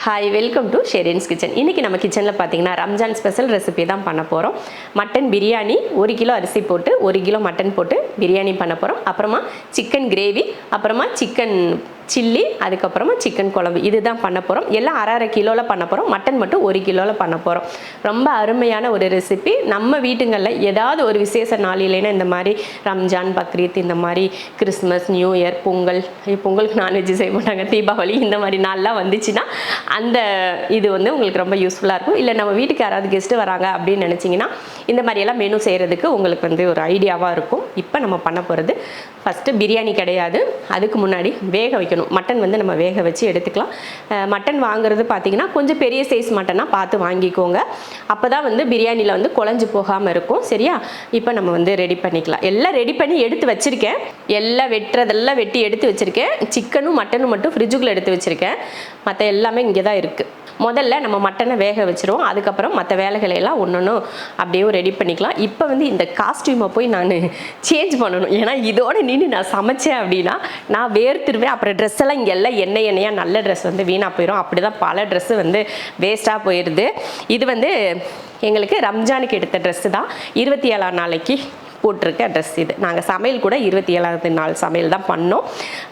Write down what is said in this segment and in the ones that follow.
Hi, welcome to Sherin's kitchen. இன்றைக்கி நம்ம கிச்சனில் பார்த்தீங்கன்னா ரம்ஜான் ஸ்பெஷல் ரெசிபி தான் பண்ண போகிறோம். மட்டன் பிரியாணி, 1 கிலோ அரிசி போட்டு 1 கிலோ மட்டன் போட்டு பிரியாணி பண்ண போகிறோம். அப்புறமா சிக்கன் கிரேவி, அப்புறமா சிக்கன் சில்லி, அதுக்கப்புறமா சிக்கன் குழம்பு, இதுதான் பண்ண போகிறோம். எல்லாம் அரை கிலோவில் பண்ண போகிறோம். மட்டன் மட்டும் 1 கிலோவில் பண்ண போகிறோம். ரொம்ப அருமையான ஒரு ரெசிபி. நம்ம வீட்டுங்களில் ஏதாவது ஒரு விசேஷ நாள் இல்லைன்னா இந்த மாதிரி ரம்ஜான், பக்ரீத், இந்த மாதிரி கிறிஸ்மஸ், நியூ இயர், பொங்கலுக்கு நான்வெஜ் செய்ய மாட்டாங்க, தீபாவளி, இந்த மாதிரி நாள்லாம் வந்துச்சுன்னா அந்த இது வந்து உங்களுக்கு ரொம்ப யூஸ்ஃபுல்லாக இருக்கும். இல்லை நம்ம வீட்டுக்கு யாராவது கெஸ்ட்டு வராங்க அப்படின்னு நினச்சிங்கன்னா இந்த மாதிரியெல்லாம் மெனு செய்கிறதுக்கு உங்களுக்கு வந்து ஒரு ஐடியாவாக இருக்கும். இப்போ நம்ம பண்ண போகிறது ஃபஸ்ட்டு பிரியாணி கிடையாது. அதுக்கு முன்னாடி வேக வைக்கணும். மட்டன் வந்து நம்ம வேக வச்சு எடுத்துக்கலாம். மட்டன் வாங்குறது பார்த்திங்கன்னா கொஞ்சம் பெரிய சைஸ் மட்டனாக பார்த்து வாங்கிக்கோங்க. அப்போ தான் வந்து பிரியாணியில் வந்து குழஞ்சி போகாமல் இருக்கும். சரியா? இப்போ நம்ம வந்து ரெடி பண்ணிக்கலாம். எல்லாம் ரெடி பண்ணி எடுத்து வச்சுருக்கேன். எல்லாம் வெட்டுறதெல்லாம் வெட்டி எடுத்து வச்சுருக்கேன். சிக்கனும் மட்டனும் மட்டும் ஃப்ரிட்ஜுக்குள்ளே எடுத்து வச்சுருக்கேன். மற்ற எல்லாமே இங்கே தான் இருக்குது. முதல்ல நம்ம மட்டனை வேக வச்சுருவோம். அதுக்கப்புறம் மற்ற வேலைகளையெல்லாம் ஒன்று அப்படியே ரெடி பண்ணிக்கலாம். இப்போ வந்து இந்த காஸ்டியூமை போய் நான் சேஞ்ச் பண்ணணும். ஏன்னா இதோட நின்று நான் சமைச்சேன் அப்படின்னா நான் வேர்த்துருவேன். அப்புறம் ட்ரெஸ் எல்லாம் இங்கே எல்லாம் எண்ணெயாக நல்ல ட்ரெஸ் வந்து வீணாக போயிடும். அப்படி தான் பல ட்ரெஸ்ஸு வந்து வேஸ்ட்டாக போயிடுது. இது வந்து எங்களுக்கு ரம்ஜானுக்கு எடுத்த ட்ரெஸ்ஸு தான். 27ஆம் நாளைக்கு போட்டிருக்க ட்ரெஸ் இது. நாங்கள் சமையல் கூட 27ஆவது நாள் சமையல் தான் பண்ணோம்.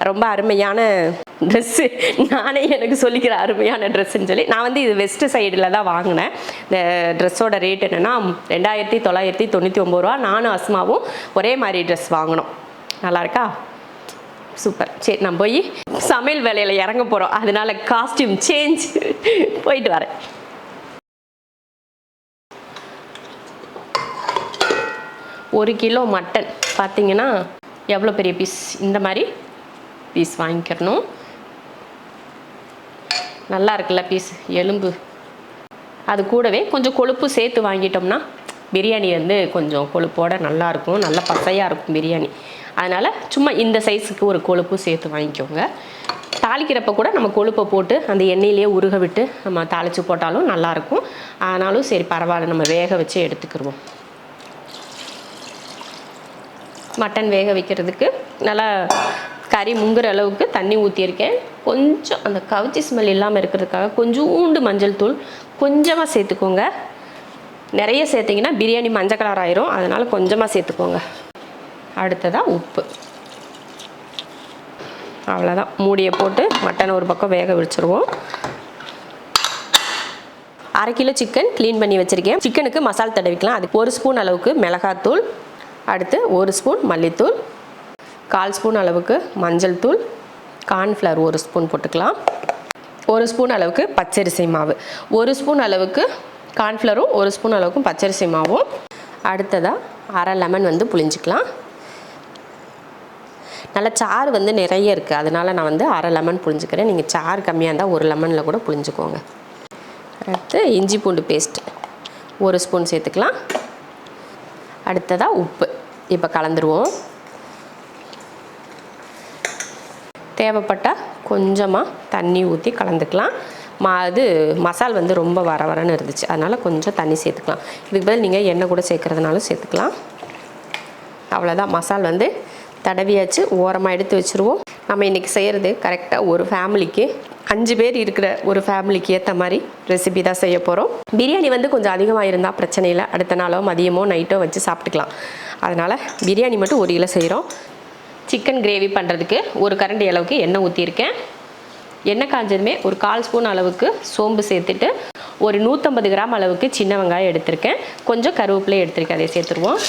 ரொம்ப அருமையான ட்ரெஸ்ஸு. நானே எனக்கு சொல்லிக்கிற அருமையான ட்ரெஸ்ஸுன்னு சொல்லி நான் வந்து இது வெஸ்ட் சைடில் தான் வாங்கினேன். இந்த ட்ரெஸ்ஸோட ரேட் என்னென்னா 2999 ரூபா. நானும் அஸ்மாவும் ஒரே மாதிரி ட்ரெஸ் வாங்கினோம். நல்லாயிருக்கா? சூப்பர். சரி, நான் போய் சமையல் வேலையில் இறங்க போகிறோம். அதனால காஸ்டியூம் சேஞ்ச் போயிட்டு வரேன். ஒரு கிலோ மட்டன் பார்த்திங்கன்னா எவ்வளோ பெரிய பீஸ், இந்த மாதிரி பீஸ் வாங்கிக்கிறணும். நல்லா இருக்குல்ல பீஸ், எலும்பு. அது கூடவே கொஞ்சம் கொழுப்பு சேர்த்து வாங்கிட்டோம்னா பிரியாணி வந்து கொஞ்சம் கொழுப்போடு நல்லாயிருக்கும், நல்லா பசையாக இருக்கும் பிரியாணி. அதனால் சும்மா இந்த சைஸுக்கு ஒரு கொழுப்பு சேர்த்து வாங்கிக்கோங்க. தாளிக்கிறப்ப கூட நம்ம கொழுப்பை போட்டு அந்த எண்ணெயிலேயே உருக விட்டு நம்ம தாளித்து போட்டாலும் நல்லாயிருக்கும். ஆனாலும் சரி பரவாயில்ல, நம்ம வேக வச்சு எடுத்துக்கிடுவோம். மட்டன் வேக வைக்கிறதுக்கு நல்லா கறி முங்குற அளவுக்கு தண்ணி ஊற்றியிருக்கேன். கொஞ்சம் அந்த கவுச்சி ஸ்மெல் இல்லாமல் இருக்கிறதுக்காக கொஞ்சோண்டு மஞ்சள் தூள் கொஞ்சமாக சேர்த்துக்கோங்க. நிறைய சேர்த்திங்கன்னா பிரியாணி மஞ்சள் கலர் ஆயிரும். அதனால் கொஞ்சமாக சேர்த்துக்கோங்க. அடுத்ததாக உப்பு. அவ்வளோதான். மூடியை போட்டு மட்டனை ஒரு பக்கம் வேக வச்சுருவோம். 1/2 கிலோ சிக்கன் க்ளீன் பண்ணி வச்சுருக்கேன். சிக்கனுக்கு மசாலா தடவிக்கலாம். அதுக்கு 1 ஸ்பூன் அளவுக்கு மிளகாத்தூள், அடுத்து 1 ஸ்பூன் மல்லித்தூள், 1/4 ஸ்பூன் அளவுக்கு மஞ்சள் தூள், கார்ன்ஃப்ளவர் 1 ஸ்பூன் போட்டுக்கலாம், 1 ஸ்பூன் அளவுக்கு பச்சரிசி மாவு, 1 ஸ்பூன் அளவுக்கு கார்ன்ஃப்ளவரும் 1 ஸ்பூன் அளவுக்கு பச்சரிசி மாவும். அடுத்ததாக 1/2 லெமன் வந்து புளிஞ்சிக்கலாம். நல்லா சாறு வந்து நிறைய இருக்குது, அதனால் நான் வந்து 1/2 லெமன் புளிஞ்சிக்கிறேன். நீங்கள் சாறு கம்மியாக இருந்தால் 1 லெமனில் கூட புளிஞ்சிக்கோங்க. அடுத்து இஞ்சி பூண்டு பேஸ்ட் 1 ஸ்பூன் சேர்த்துக்கலாம். அடுத்ததாக உப்பு இப்போ கலந்துருவோம். தேவைப்பட்டால் கொஞ்சமாக தண்ணி ஊற்றி கலந்துக்கலாம். அது மசால் வந்து ரொம்ப வரன்னு இருந்துச்சு, அதனால் கொஞ்சம் தண்ணி சேர்த்துக்கலாம். இதுக்கு பதில் நீங்கள் எண்ணெய் கூட சேர்க்குறதுனாலும் சேர்த்துக்கலாம். அவ்வளோதான். மசால் வந்து தடவியாச்சு, ஓரமாக எடுத்து வச்சுருவோம். நம்ம இன்றைக்கி செய்கிறது கரெக்டாக ஒரு ஃபேமிலிக்கு 5 பேர் இருக்கிற ஒரு ஃபேமிலிக்கு ஏற்ற மாதிரி ரெசிபி தான் செய்ய போகிறோம். பிரியாணி வந்து கொஞ்சம் அதிகமாக இருந்தால் பிரச்சனை இல்லை. அடுத்த நாளோ மதியமோ நைட்டோ வச்சு சாப்பிட்டுக்கலாம். அதனால் பிரியாணி மட்டும் 1 கிலோ செய்கிறோம். சிக்கன் கிரேவி பண்ணுறதுக்கு 1 கரண்டி அளவுக்கு எண்ணெய் ஊற்றியிருக்கேன். எண்ணெய் காஞ்சதுமே ஒரு 1/4 ஸ்பூன் அளவுக்கு சோம்பு சேர்த்துட்டு ஒரு 150 கிராம் அளவுக்கு சின்ன வெங்காயம் எடுத்திருக்கேன். கொஞ்சம் கருவேப்பிலை எடுத்திருக்கேன், அதை சேர்த்துருவோம்.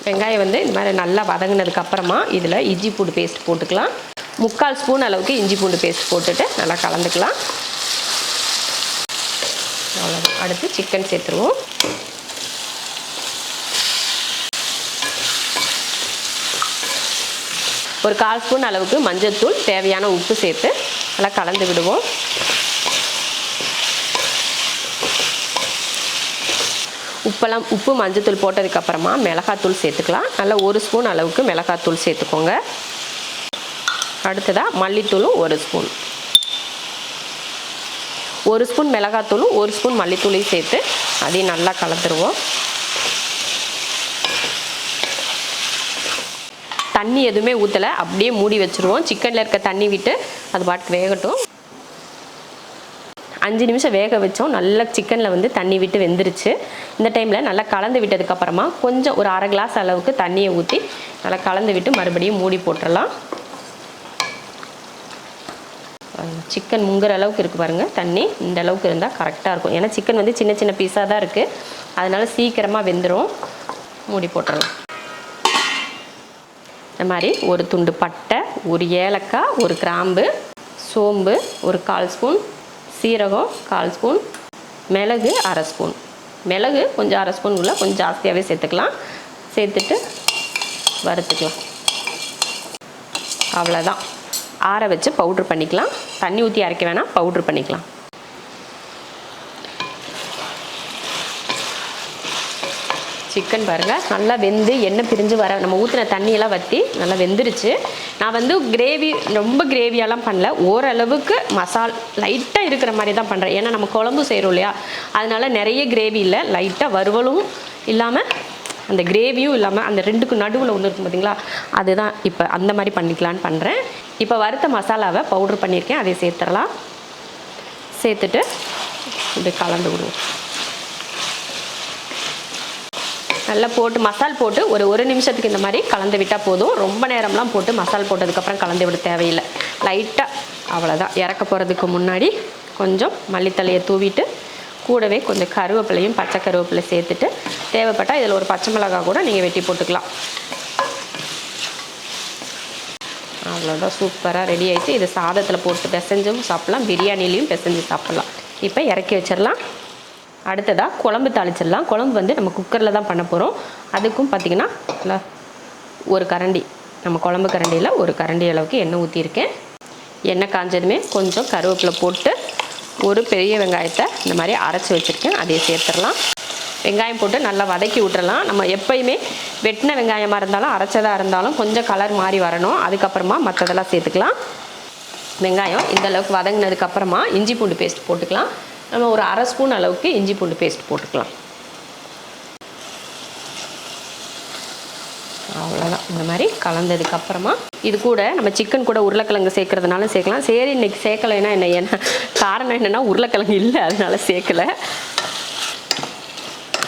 வெங்காயம் வந்து இந்த மாதிரி நல்லா வதங்கினதுக்கப்புறமா இதில் இஞ்சி பூண்டு பேஸ்ட் போட்டுக்கலாம். 3/4 ஸ்பூன் அளவுக்கு இஞ்சி பூண்டு பேஸ்ட் போட்டுட்டு நல்லா கலந்துக்கலாம். அவ்வளோதான். அடுத்து சிக்கன் சேர்த்துருவோம். ஒரு 1/4 ஸ்பூன் அளவுக்கு மஞ்சள் தூள், தேவையான உப்பு சேர்த்து நல்லா கலந்து விடுவோம். உப்பு மஞ்சத்தூள் போட்டதுக்கப்புறமா மிளகாத்தூள் சேர்த்துக்கலாம். நல்லா 1 ஸ்பூன் அளவுக்கு மிளகாத்தூள் சேர்த்துக்கோங்க. அடுத்ததாக மல்லித்தூளும் 1 ஸ்பூன், 1 ஸ்பூன் மிளகாத்தூளும் 1 ஸ்பூன் மல்லித்தூளையும் சேர்த்து அதையும் நல்லா கலந்துருவோம். தண்ணி தண்ணி எதுவுமே ஊற்றலை, அப்படியே மூடி வச்சுருவோம். சிக்கனில் இருக்க தண்ணி விட்டு அது பாட்டுக்கு வேகட்டும். 5 நிமிஷம் வேக வச்சோம். நல்லா சிக்கனில் வந்து தண்ணி விட்டு வெந்துருச்சு. இந்த டைமில் நல்லா கலந்து விட்டதுக்கப்புறமா கொஞ்சம் ஒரு அரை கிளாஸ் அளவுக்கு தண்ணியை ஊற்றி நல்லா கலந்து விட்டு மறுபடியும் மூடி போட்டுடலாம். சிக்கன் முங்குற அளவுக்கு இருக்குது பாருங்கள் தண்ணி. இந்த அளவுக்கு இருந்தால் கரெக்டாக இருக்கும். ஏன்னா சிக்கன் வந்து சின்ன சின்ன பீஸாக தான் இருக்குது, அதனால சீக்கிரமாக வெந்துடும். மூடி போட்டுடலாம். இந்த மாதிரி ஒரு துண்டு பட்டை, ஒரு ஏலக்காய், ஒரு கிராம்பு, சோம்பு ஒரு 1/4 ஸ்பூன், சீரகம் 1/4 ஸ்பூன், மிளகு 1/2 ஸ்பூன். மிளகு கொஞ்சம் 1/2 ஸ்பூன் உள்ள கொஞ்சம் ஜாஸ்தியாகவே சேர்த்துக்கலாம். சேர்த்துட்டு வறுத்துக்கலாம். அவ்வளோதான். ஆற வச்சு பவுட்ரு பண்ணிக்கலாம். தண்ணி ஊற்றி அரைக்க வேணாம், பவுட்ரு பண்ணிக்கலாம். சிக்கன் பாருங்கள் நல்லா வெந்து எண்ணெய் பிரிஞ்சு வர, நம்ம ஊற்றின தண்ணியெல்லாம் வற்றி நல்லா வெந்துருச்சு. நான் வந்து கிரேவி ரொம்ப கிரேவியெல்லாம் பண்ணல, ஓரளவுக்கு லைட்டாக இருக்கிற மாதிரி தான் பண்ணுறேன். ஏன்னா நம்ம குழம்பு செய்கிறோம் இல்லையா, அதனால நிறைய கிரேவி இல்லை, லைட்டாக வறுவலும் இல்லாமல் அந்த கிரேவியும் இல்லாமல் அந்த ரெண்டுக்கும் நடுவில் ஒன்று இருக்கும் பார்த்தீங்களா, அதுதான் இப்போ அந்த மாதிரி பண்ணிக்கலான்னு பண்ணுறேன். இப்போ வறுத்த மசாலாவை பவுட்ரு பண்ணியிருக்கேன், அதை சேர்த்துடலாம். சேர்த்துட்டு இப்படி கலந்து விடுவோம். நல்லா போட்டு மசால் போட்டு ஒரு நிமிஷத்துக்கு இந்த மாதிரி கலந்து விட்டால் போதும். ரொம்ப நேரம்லாம் போட்டு மசால் போட்டதுக்கப்புறம் கலந்து விட தேவையில்லை. லைட்டாக அவ்வளோதான். இறக்க போகிறதுக்கு முன்னாடி கொஞ்சம் மல்லித்தலையை தூவிட்டு கூடவே கொஞ்சம் கருவேப்பிலையும் பச்சை கருவேப்பிலை சேர்த்துட்டு தேவைப்பட்டால் இதில் ஒரு பச்சை மிளகாய் கூட நீங்கள் வெட்டி போட்டுக்கலாம். அவ்வளோதான். சூப்பராக ரெடி ஆகிடுச்சு. இது சாதத்தில் போட்டு பிசைஞ்சும் சாப்பிட்லாம், பிரியாணிலையும் பிசைஞ்சு சாப்பிட்லாம். இப்போ இறக்கி வச்சிடலாம். அடுத்ததாக குழம்பு தாளிச்சிடலாம். குழம்பு வந்து நம்ம குக்கரில் தான் பண்ண போகிறோம். அதுக்கும் பார்த்திங்கன்னா ஒரு கரண்டி, நம்ம குழம்பு கரண்டியில் ஒரு கரண்டி அளவுக்கு எண்ணெய் ஊற்றியிருக்கேன். எண்ணெய் காஞ்சதுமே கொஞ்சம் கருவேப்பிலை போட்டு ஒரு பெரிய வெங்காயத்தை இந்த மாதிரி அரைச்சி வச்சுருக்கேன், அதையே சேர்த்துடலாம். வெங்காயம் போட்டு நல்லா வதக்கி விட்டுறலாம். நம்ம எப்போயுமே வெட்டின வெங்காயமாக இருந்தாலும் அரைச்சதாக இருந்தாலும் கொஞ்சம் கலர் மாறி வரணும். அதுக்கப்புறமா மற்றதெல்லாம் சேர்த்துக்கலாம். வெங்காயம் இந்த அளவுக்கு வதங்கினதுக்கப்புறமா இஞ்சி பூண்டு பேஸ்ட் போட்டுக்கலாம். நம்ம ஒரு 1/2 ஸ்பூன் அளவுக்கு இஞ்சி பூண்டு பேஸ்ட் போட்டுக்கலாம். அவ்வளோதான். இந்த மாதிரி கலந்ததுக்கப்புறமா இது கூட நம்ம சிக்கன் கூட உருளைக்கிழங்கு சேர்க்குறதுனால சேர்க்கலாம். சரி இன்றைக்கி சேர்க்கலைன்னா என்ன காரணம் என்னென்னா உருளைக்கிழங்கு இல்லை, அதனால சேர்க்கலை.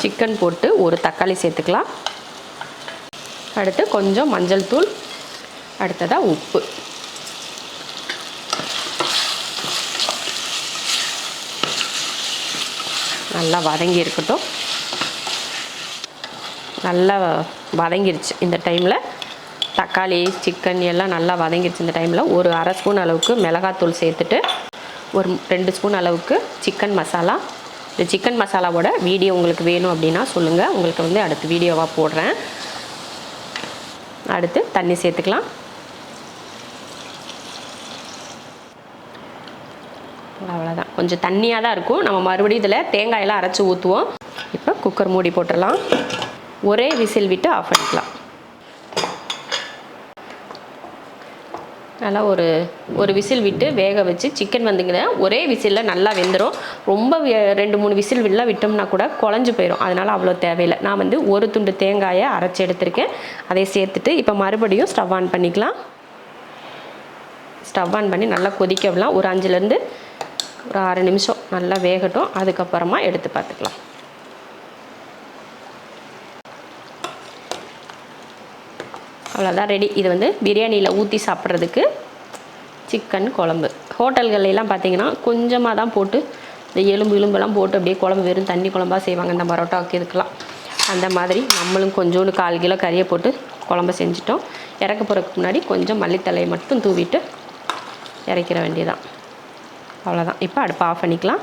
சிக்கன் போட்டு ஒரு தக்காளி சேர்த்துக்கலாம். அடுத்து கொஞ்சம் மஞ்சள் தூள், அடுத்ததாக உப்பு. நல்லா வதங்கி இருக்கட்டும். நல்லா வதங்கிருச்சு. இந்த டைமில் தக்காளி சிக்கன் எல்லாம் நல்லா வதங்கிருச்சு. இந்த டைமில் ஒரு 1/2 ஸ்பூன் அளவுக்கு மிளகாத்தூள் சேர்த்துட்டு ஒரு 2 ஸ்பூன் அளவுக்கு சிக்கன் மசாலா. இந்த சிக்கன் மசாலாவோட வீடியோ உங்களுக்கு வேணும் அப்படின்னா சொல்லுங்கள், உங்களுக்கு வந்து அடுத்த வீடியோவாக போடுறேன். அடுத்து தண்ணி சேர்த்துக்கலாம். அவ்வளோதான். கொஞ்சம் தண்ணியாக தான் இருக்கும். நம்ம மறுபடியும் இதில் தேங்காயெல்லாம் அரைச்சி ஊற்றுவோம். இப்போ குக்கர் மூடி போட்டுடலாம். ஒரே விசில் விட்டு ஆஃப் பண்ணிக்கலாம். நல்லா ஒரு விசில் விட்டு வேக வச்சு சிக்கன் வந்துங்க ஒரே விசிலில் நல்லா வெந்துடும். ரொம்ப 2-3 விசில் விட்டோம்னா கூட குழஞ்சி போயிடும். அதனால் அவ்வளோ தேவையில்லை. நான் வந்து ஒரு துண்டு தேங்காயை அரைச்சி எடுத்திருக்கேன், அதை சேர்த்துட்டு இப்போ மறுபடியும் ஸ்டவ் ஆன் பண்ணிக்கலாம். ஸ்டவ் ஆன் பண்ணி நல்லா கொதிக்க விடலாம். ஒரு 5லேருந்து ஒரு 6 நிமிஷம் நல்லா வேகட்டும். அதுக்கப்புறமா எடுத்து பார்த்துக்கலாம். அவ்வளோதான் ரெடி. இது வந்து பிரியாணியில் ஊற்றி சாப்பிட்றதுக்கு சிக்கன் குழம்பு. ஹோட்டல்கள்லாம் பார்த்தீங்கன்னா கொஞ்சமாக தான் போட்டு இந்த எலும்பெல்லாம் போட்டு அப்படியே குழம்பு வெறும் தண்ணி குழம்பாக செய்வாங்க இந்த பரோட்டாவுக்கு இதுக்கெலாம். அந்த மாதிரி நம்மளும் கொஞ்சோண்டு 1/4 கிலோ கறியை போட்டு குழம்பு செஞ்சிட்டோம். இறக்க போகிறதுக்கு முன்னாடி கொஞ்சம் மல்லித்தலையை மட்டும் தூவிட்டு இறக்கிற வேண்டியதான். அவ்வளோதான். இப்போ அடுப்பை ஆஃப் பண்ணிக்கலாம்.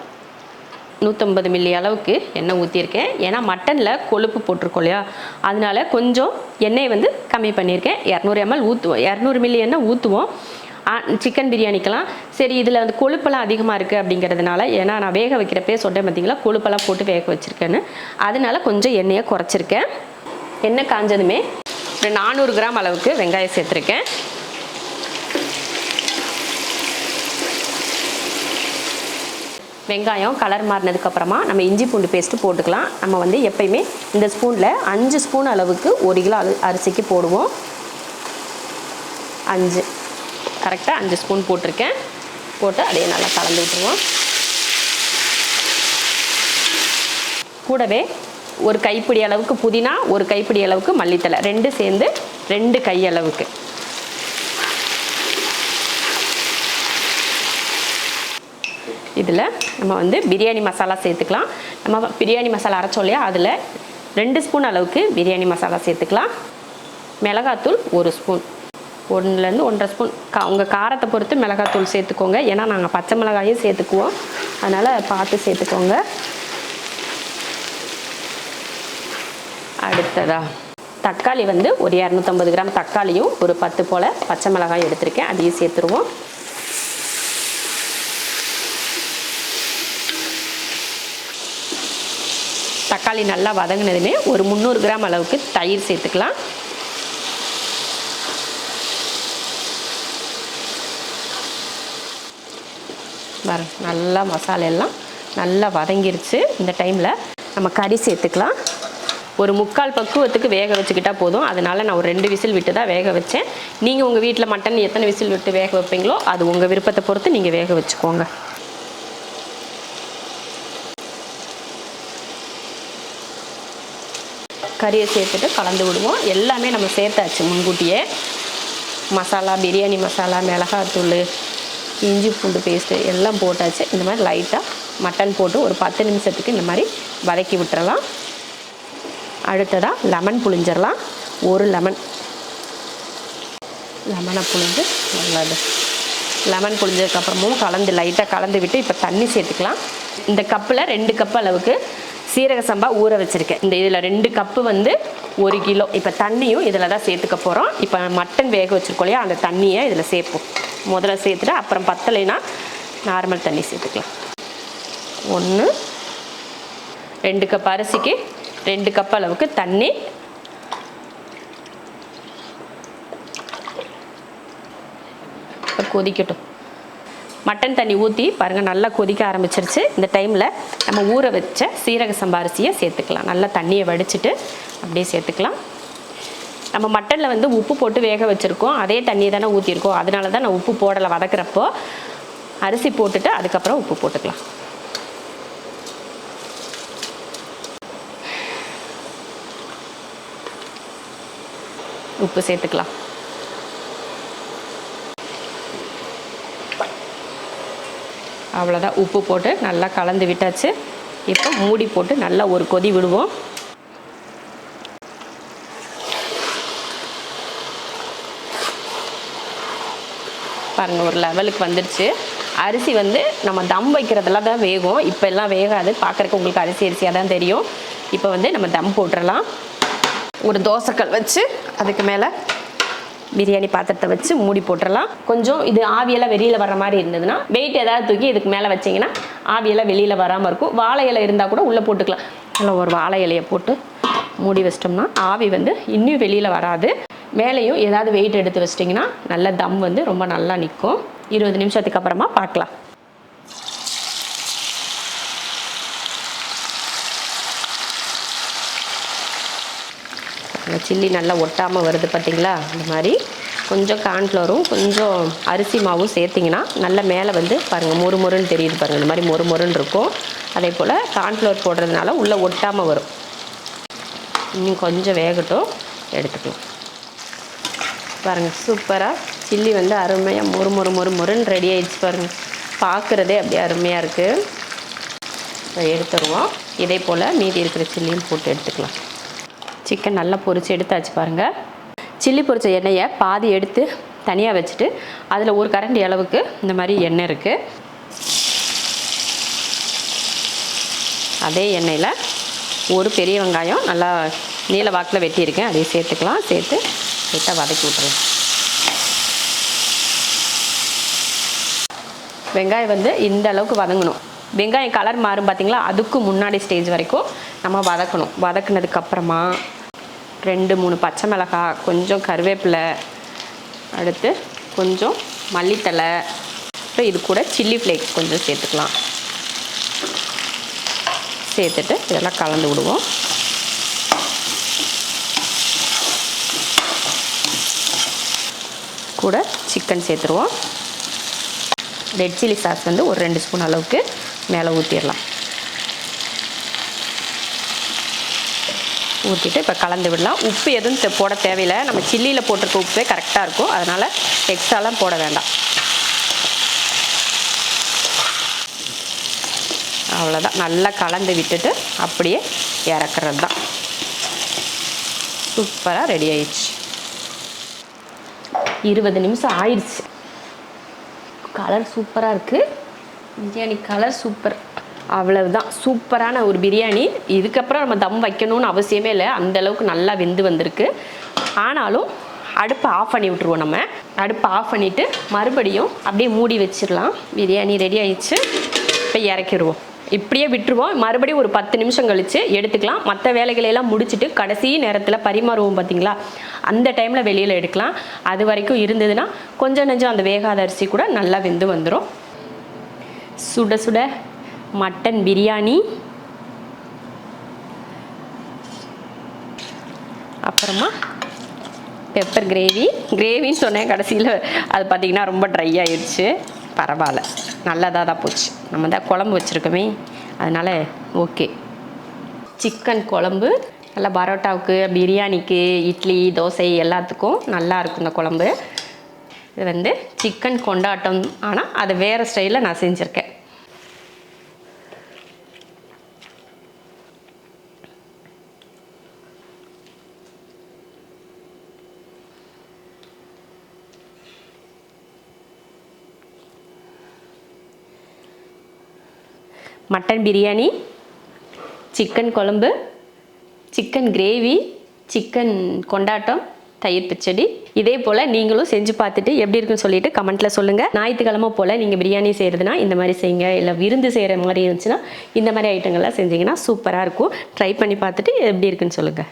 150 மில்லி அளவுக்கு எண்ணெய் ஊற்றியிருக்கேன். ஏன்னா மட்டனில் கொழுப்பு போட்டிருக்கோம் இல்லையா, அதனால கொஞ்சம் எண்ணெயை வந்து கம்மி பண்ணியிருக்கேன். 200 ml ஊற்றுவோம், 200 மில்லி எண்ணெய் ஊற்றுவோம் சிக்கன் பிரியாணிக்கெல்லாம். சரி இதில் வந்து கொழுப்பெல்லாம் அதிகமாக இருக்குது அப்படிங்கிறதுனால, ஏன்னா நான் வேக வைக்கிறப்பே சொன்னேன் பார்த்தீங்களா கொழுப்பெல்லாம் போட்டு வேக வச்சுருக்கேன்னு, அதனால கொஞ்சம் எண்ணெயை குறைச்சிருக்கேன். எண்ணெய் காஞ்சதுமே ஒரு 400 கிராம் அளவுக்கு வெங்காயம் சேர்த்துருக்கேன். வெங்காயம் கலர் மாறினதுக்கப்புறமா நம்ம இஞ்சி பூண்டு பேஸ்ட்டு போட்டுக்கலாம். நம்ம வந்து எப்பயுமே இந்த ஸ்பூனில் 5 ஸ்பூன் அளவுக்கு 1 கிலோ அரிசிக்கு போடுவோம். 5 கரெக்டாக 5 ஸ்பூன் போட்டிருக்கேன். போட்டு அதையே நல்லா கலந்து விட்டுருவோம். கூடவே ஒரு கைப்பிடி அளவுக்கு புதினா, ஒரு கைப்பிடி அளவுக்கு மல்லித்தலை, 2 சேர்ந்து 2 கை அளவுக்கு. இதில் நம்ம வந்து பிரியாணி மசாலா சேர்த்துக்கலாம். நம்ம பிரியாணி மசாலா அரைச்சோம் இல்லையா, அதில் 2 ஸ்பூன் அளவுக்கு பிரியாணி மசாலா சேர்த்துக்கலாம். மிளகாத்தூள் 1 ஸ்பூன், 1லேருந்து 1.5 ஸ்பூன் உங்கள் காரத்தை பொறுத்து மிளகாத்தூள் சேர்த்துக்கோங்க. ஏன்னா நாங்கள் பச்சை மிளகாயும் சேர்த்துக்குவோம், அதனால் பார்த்து சேர்த்துக்கோங்க. அடுத்ததா தக்காளி வந்து ஒரு 250 கிராம் தக்காளியும் ஒரு 10 போல் பச்சை மிளகாயும் எடுத்திருக்கேன், அதையும் சேர்த்துருவோம். தக்காளி நல்லா வதங்கினதுமே ஒரு 300 கிராம் அளவுக்கு தயிர் சேர்த்துக்கலாம். நல்லா மசாலா எல்லாம் நல்லா வதங்கிருச்சு. இந்த டைமில் நம்ம கறி சேர்த்துக்கலாம். ஒரு 3/4 பக்குவத்துக்கு வேக வச்சுக்கிட்டால் போதும். அதனால் நான் ஒரு 2 விசில் விட்டு தான் வேக வச்சேன். நீங்கள் உங்கள் வீட்டில் மட்டன் எத்தனை விசில் விட்டு வேக வைப்பீங்களோ அது உங்கள் விருப்பத்தை பொறுத்து நீங்கள் வேக வச்சுக்கோங்க. கறியை சேர்த்துட்டு கலந்து விடுவோம். எல்லாமே நம்ம சேர்த்தாச்சு முன்கூட்டியே. மசாலா, பிரியாணி மசாலா, மிளகாத்தூள், இஞ்சி பூண்டு பேஸ்ட்டு எல்லாம் போட்டாச்சு. இந்த மாதிரி லைட்டாக மட்டன் போட்டு ஒரு 10 நிமிஷத்துக்கு இந்த மாதிரி வதக்கி விட்டுறலாம். அடுத்ததாக லெமன் புழிஞ்சிடலாம். ஒரு லெமனை புழிஞ்சு நல்லது. லெமன் புழிஞ்சதுக்கப்புறமும் லைட்டாக கலந்து விட்டு இப்போ தண்ணி சேர்த்துக்கலாம். இந்த கப்பில் 2 கப் அளவுக்கு சீரக சம்பா ஊற வச்சுருக்கேன். இந்த இதில் 2 கப்பு வந்து 1 கிலோ. இப்போ தண்ணியும் இதில் தான் சேர்த்துக்க போகிறோம். இப்போ மட்டன் வேக வச்சுருக்கோம் இல்லையா, அந்த தண்ணியை இதில் சேர்ப்போம். முதல்ல சேர்த்துட்டு அப்புறம் பத்தலைன்னா நார்மல் தண்ணி சேர்த்துக்கலாம். 1 2 கப் அரிசிக்கு 2 கப் அளவுக்கு தண்ணி. இப்போ கொதிக்கட்டும். மட்டன் தண்ணி ஊற்றி பாருங்கள், நல்லா கொதிக்க ஆரம்பிச்சிருச்சு. இந்த டைமில் நம்ம ஊற வச்ச சீரக சம்பா அரிசியை சேர்த்துக்கலாம். நல்லா தண்ணியை வடிச்சிட்டு அப்படியே சேர்த்துக்கலாம். நம்ம மட்டனில் வந்து உப்பு போட்டு வேக வச்சுருக்கோம், அதே தண்ணியை தானே ஊற்றிருக்கோம். அதனால தான் நான் உப்பு போடலை வதக்கிறப்போ. அரிசி போட்டுட்டு அதுக்கப்புறம் உப்பு போட்டுக்கலாம். உப்பு சேர்த்துக்கலாம். அவ்வளோதான், உப்பு போட்டு நல்லா கலந்து விட்டாச்சு. இப்போ மூடி போட்டு நல்லா ஒரு கொதி விடுவோம். பாருங்கள், ஒரு லெவலுக்கு வந்துடுச்சு. அரிசி வந்து நம்ம தம் வைக்கிறதெல்லாம் தான் வேகும், இப்போ எல்லாம் வேகாது. பார்க்குறக்கு உங்களுக்கு அரிசியாக தான் தெரியும். இப்போ வந்து நம்ம தம் போட்டுடலாம். ஒரு தோசைக்கல் வச்சு அதுக்கு மேலே பிரியாணி பாத்திரத்தை வச்சு மூடி போட்டுடலாம். கொஞ்சம் இது ஆவியெல்லாம் வெளியில் வர மாதிரி இருந்ததுன்னா வெயிட் ஏதாவது தூக்கி இதுக்கு மேலே வச்சிங்கன்னா ஆவியெல்லாம் வெளியில் வராமல் இருக்கும். வாழை இலை இருந்தால் கூட உள்ளே போட்டுக்கலாம். அதில் ஒரு வாழை இலையை போட்டு மூடி வச்சிட்டோம்னா ஆவி வந்து இன்னும் வெளியில் வராது. மேலேயும் ஏதாவது வெயிட் எடுத்து வச்சிட்டிங்கன்னா நல்ல தம் வந்து ரொம்ப நல்லா நிற்கும். 20 நிமிஷத்துக்கு அப்புறமா பார்க்கலாம். சில்லி நல்லா ஒட்டாமல் வருது பார்த்தீங்களா? இந்த மாதிரி கொஞ்சம் கார்ன்ஃப்ளவரும் கொஞ்சம் அரிசி மாவும் சேர்த்திங்கன்னா நல்ல மேலே வந்து பாருங்கள் மொறுமொறுன்னு தெரியுது பாருங்கள். இந்த மாதிரி மொறுமொறுன்னு இருக்கும். அதே போல் கார்ன்ஃப்ளவர் போடுறதுனால உள்ளே ஒட்டாமல் வரும். இன்னும் கொஞ்சம் வேகட்டும், எடுத்துக்கலாம். பாருங்கள், சூப்பராக சில்லி வந்து அருமையாக மொறுன்னு ரெடி ஆகிடுச்சு பாருங்கள். பார்க்குறதே அப்படியே அருமையாக இருக்குது. எடுத்துருவோம். இதே போல் மீதி இருக்கிற சில்லியும் போட்டு எடுத்துக்கலாம். சிக்கன் நல்லா பொரித்து எடுத்தாச்சு பாருங்கள். சில்லி பொரித்த எண்ணெயை பாதி எடுத்து தனியாக வச்சுட்டு அதில் ஒரு கரண்டி அளவுக்கு இந்த மாதிரி எண்ணெய் இருக்குது. அதே எண்ணெயில் ஒரு பெரிய வெங்காயம் நல்லா நீல வாக்கில் வெட்டியிருக்கேன், அதையும் சேர்த்துக்கலாம். சேர்த்து லைட்டாக வதக்கி விட்டுருலாம். வெங்காயம் வந்து இந்த அளவுக்கு வதங்கணும். வெங்காயம் கலர் மாறும் பார்த்திங்களா, அதுக்கு முன்னாடி ஸ்டேஜ் வரைக்கும் நம்ம வதக்கணும். வதக்குனதுக்கப்புறமா 2-3 பச்சை மிளகாய், கொஞ்சம் கருவேப்பிலை, அடுத்து கொஞ்சம் மல்லித்தலை, அப்புறம் இது கூட சில்லி ஃப்ளேக்ஸ் கொஞ்சம் சேர்த்துக்கலாம். சேர்த்துட்டு இதெல்லாம் கலந்து விடுவோம். கூட சிக்கன் சேர்த்துருவோம். ரெட் சில்லி சாஸ் வந்து ஒரு 2 ஸ்பூன் அளவுக்கு மேலே ஊற்றிடலாம். ஊற்றிட்டு இப்போ கலந்து விடலாம். உப்பு எதுவும் போட தேவையில்லை, நம்ம சில்லியில் போட்டிருக்க உப்பே கரெக்டாக இருக்கும், அதனால் எக்ஸ்ட்ராலாம் போட வேண்டாம். அவ்வளோதான், நல்லா கலந்து விட்டுட்டு அப்படியே இறக்குறது தான். சூப்பராக ரெடி ஆயிடுச்சு. 20 நிமிஷம் ஆயிடுச்சு. கலர் சூப்பராக இருக்குது, பிரியாணி கலர் சூப்பர். அவ்வளவுதான், சூப்பரான ஒரு பிரியாணி. இதுக்கப்புறம் நம்ம தம் வைக்கணும்னு அவசியமே இல்லை, அந்தளவுக்கு நல்லா வெந்து வந்திருக்கு. ஆனாலும் அடுப்பை ஆஃப் பண்ணி விட்ருவோம். நம்ம அடுப்பை ஆஃப் பண்ணிவிட்டு மறுபடியும் அப்படியே மூடி வச்சிடலாம். பிரியாணி ரெடி ஆயிடுச்சு. இப்போ இறக்கிடுவோம். இப்படியே விட்டுருவோம். மறுபடியும் ஒரு 10 நிமிஷம் கழித்து எடுத்துக்கலாம். மற்ற வேலைகளையெல்லாம் முடிச்சுட்டு கடைசி நேரத்தில் பரிமாறுவோம் பார்த்திங்களா, அந்த டைமில் வெளியில் எடுக்கலாம். அது வரைக்கும் இருந்ததுன்னா கொஞ்சம் நெஞ்சம் அந்த வேகாத அரிசி கூட நல்லா வெந்து வந்துடும். சுட சுட மட்டன் பிரியாணி, அப்புறமா பெப்பர் கிரேவின்னு சொன்னேன், கடைசியில் அது பார்த்திங்கன்னா ரொம்ப ட்ரை ஆயிடுச்சு. பரவாயில்ல, நல்லதாக தான் போச்சு. நம்ம தான் குழம்பு வச்சுருக்கோமே, அதனால் ஓகே. சிக்கன் குழம்பு நல்லா பரோட்டாவுக்கு, பிரியாணிக்கு, இட்லி, தோசை எல்லாத்துக்கும் நல்லா இருக்கும் இந்த குழம்பு. இது வந்து சிக்கன் கொண்டாட்டம், ஆனால் அது வேறு ஸ்டைலில் நான் செஞ்சுருக்கேன். மட்டன் பிரியாணி, சிக்கன் குழம்பு, சிக்கன் கிரேவி, சிக்கன் கொண்டாட்டம், தயிர் பச்சடி. இதே போல் நீங்களும் செஞ்சு பார்த்துட்டு எப்படி இருக்குன்னு சொல்லிட்டு கமெண்ட்டில் சொல்லுங்கள். ஞாயிற்றுக்கிழமை போல் நீங்கள் பிரியாணி செய்கிறதுனா இந்த மாதிரி செய்யுங்க, இல்லை விருந்து செய்கிற மாதிரி இருந்துச்சுன்னா இந்த மாதிரி ஐட்டங்கள்லாம் செஞ்சிங்கன்னா சூப்பராக இருக்கும். ட்ரை பண்ணி பார்த்துட்டு எப்படி இருக்குன்னு சொல்லுங்கள்.